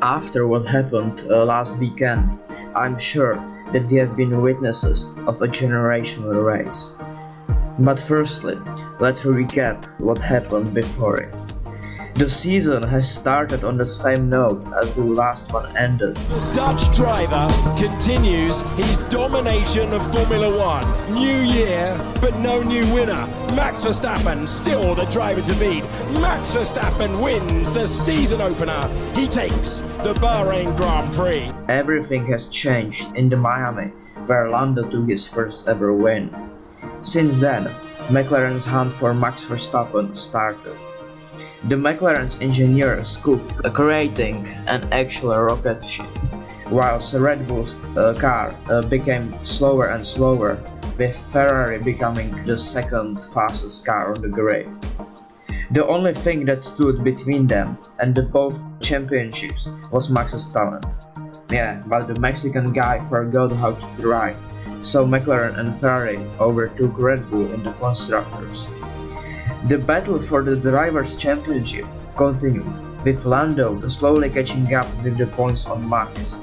After what happened last weekend, I'm sure that we have been witnesses of a generational race. But firstly, let's recap what happened before it. The season has started on the same note as the last one ended. The Dutch driver continues his domination of Formula One. New year, but no new winner. Max Verstappen still the driver to beat. Max Verstappen wins the season opener. He takes the Bahrain Grand Prix. Everything has changed in the Miami, where Lando took his first ever win. Since then, McLaren's hunt for Max Verstappen started. The McLaren's engineers cooked creating an actual rocket ship, whilst the Red Bull's car became slower and slower, with Ferrari becoming the second fastest car on the grid. The only thing that stood between them and the both championships was Max's talent. Yeah, but the Mexican guy forgot how to drive, so McLaren and Ferrari overtook Red Bull in the constructors. The battle for the Drivers' Championship continued, with Lando slowly catching up with the points on Max.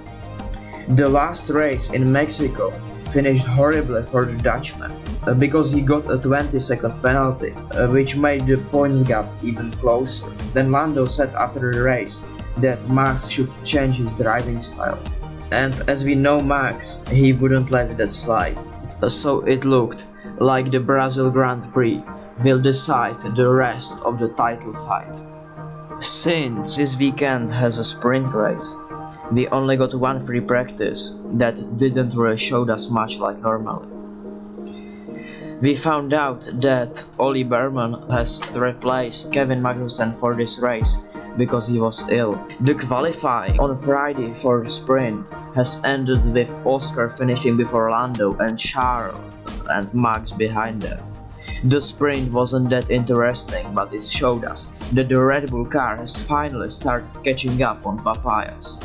The last race in Mexico finished horribly for the Dutchman, because he got a 20-second penalty, which made the points gap even closer. Then Lando said after the race that Max should change his driving style. And as we know Max, he wouldn't let that slide. So it looked like the Brazil Grand Prix will decide the rest of the title fight. Since this weekend has a sprint race, we only got one free practice that didn't really show us much like normally. We found out that Ollie Berman has replaced Kevin Magnussen for this race because he was ill. The qualifying on Friday for the sprint has ended with Oscar finishing before Lando and Charles and Max behind them. The sprint wasn't that interesting, but it showed us that the Red Bull car has finally started catching up on Papayas.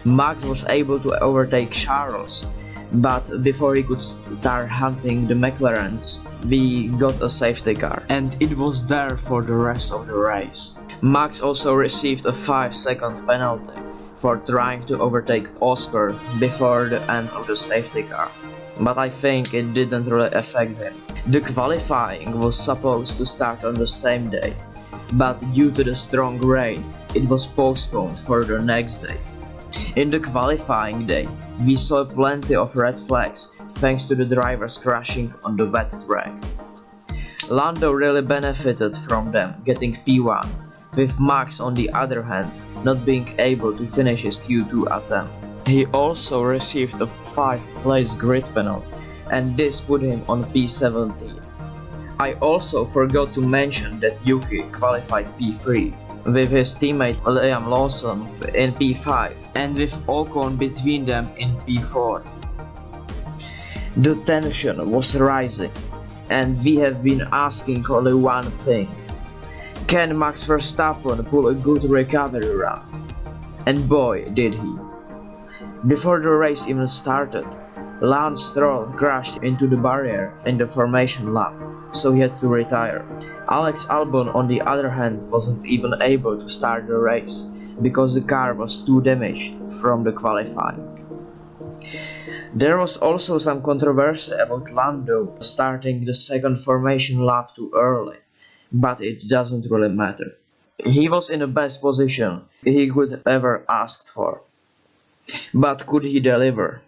Max was able to overtake Charles, but before he could start hunting the McLarens, we got a safety car, and it was there for the rest of the race. Max also received a 5-second penalty for trying to overtake Oscar before the end of the safety car, but I think it didn't really affect him. The qualifying was supposed to start on the same day, but due to the strong rain, it was postponed for the next day. In the qualifying day, we saw plenty of red flags thanks to the drivers crashing on the wet track. Lando really benefited from them getting P1, with Max on the other hand not being able to finish his Q2 attempt. He also received a 5th-place grid penalty, and this put him on P17. I also forgot to mention that Yuki qualified P3, with his teammate Liam Lawson in P5, and with Ocon between them in P4. The tension was rising, and we have been asking only one thing: can Max Verstappen pull a good recovery run? And boy did he. Before the race even started, Lance Stroll crashed into the barrier in the formation lap, so he had to retire. Alex Albon on the other hand wasn't even able to start the race because the car was too damaged from the qualifying. There was also some controversy about Lando starting the second formation lap too early, but it doesn't really matter. He was in the best position he could ever asked for. But could he deliver?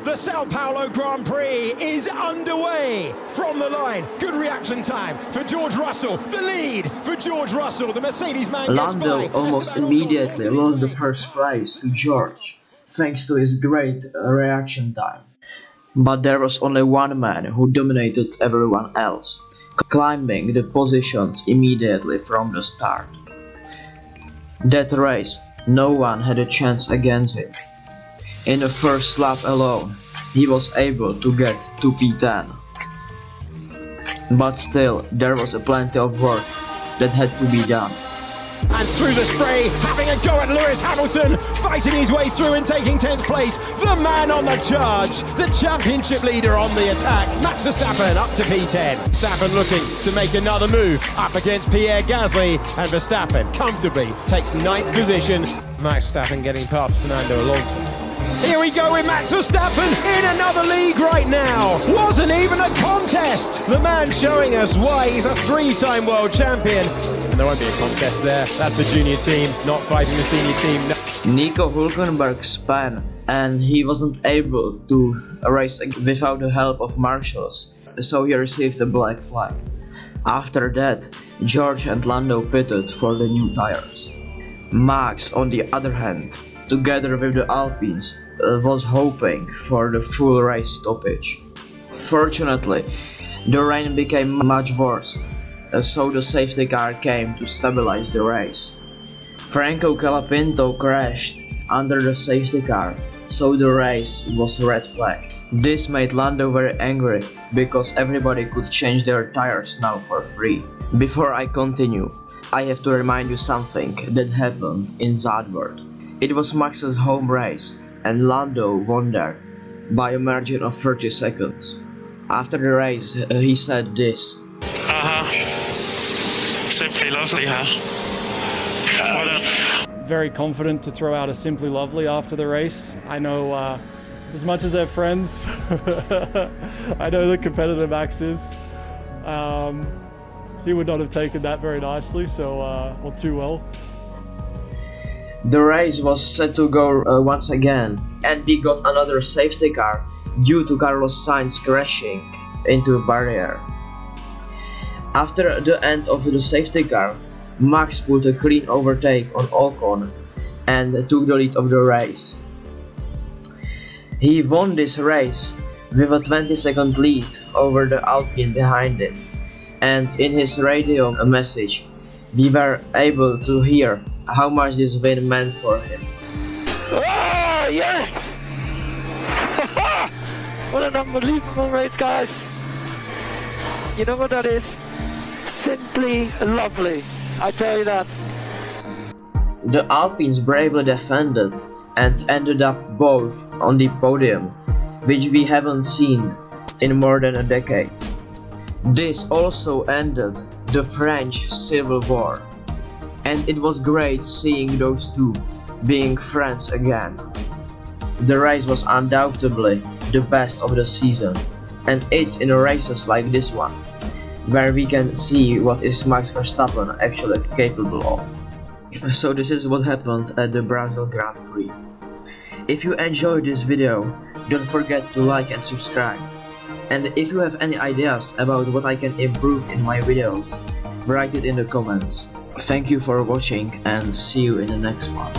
The Sao Paulo Grand Prix is underway from the line. Good reaction time for George Russell. The lead for George Russell. The Mercedes man gets by. Lando almost immediately lost the first place to George, thanks to his great reaction time. But there was only one man who dominated everyone else, climbing the positions immediately from the start. That race, no one had a chance against him. In the first lap alone, he was able to get to P10. But still, there was plenty of work that had to be done. And through the spray, having a go at Lewis Hamilton, fighting his way through and taking 10th place. The man on the charge, the championship leader on the attack. Max Verstappen up to P10. Verstappen looking to make another move up against Pierre Gasly, and Verstappen comfortably takes 9th position. Max Verstappen getting past Fernando Alonso. Here we go with Max Verstappen in another league right now. Wasn't even a contest. The man showing us why he's a 3-time world champion. And there won't be a contest there. That's the junior team, not fighting the senior team. Nico Hülkenberg spun, and he wasn't able to race without the help of marshals, so he received a black flag. After that, George and Lando pitted for the new tires. Max, on the other hand, together with the Alpines, was hoping for the full race stoppage. Fortunately, the rain became much worse, so the safety car came to stabilize the race. Franco Colapinto crashed under the safety car, so the race was red flag. This made Lando very angry, because everybody could change their tires now for free. Before I continue, I have to remind you something that happened in Zandvoort. It was Max's home race, and Lando won there by a margin of 30 seconds. After the race, he said this. Simply lovely, huh? Well done. Very confident to throw out a Simply Lovely after the race. I know as much as they're friends, I know the competitor Max is. He would not have taken that very nicely, or too well. The race was set to go once again, and we got another safety car due to Carlos Sainz crashing into a barrier. After the end of the safety car, Max put a clean overtake on Ocon and took the lead of the race. He won this race with a 20-second lead over the Alpine behind him, and in his radio message, we were able to hear how much this win meant for him. Oh, yes! What an unbelievable race, guys. You know what that is? Simply lovely. I tell you that. The Alpines bravely defended and ended up both on the podium, which we haven't seen in more than a decade. This also ended the French Civil War, and it was great seeing those two being friends again. The race was undoubtedly the best of the season, and it's in races like this one where we can see what is Max Verstappen actually capable of. So this is what happened at the Brazil Grand Prix. If you enjoyed this video, don't forget to like and subscribe. And if you have any ideas about what I can improve in my videos, write it in the comments. Thank you for watching, and see you in the next one.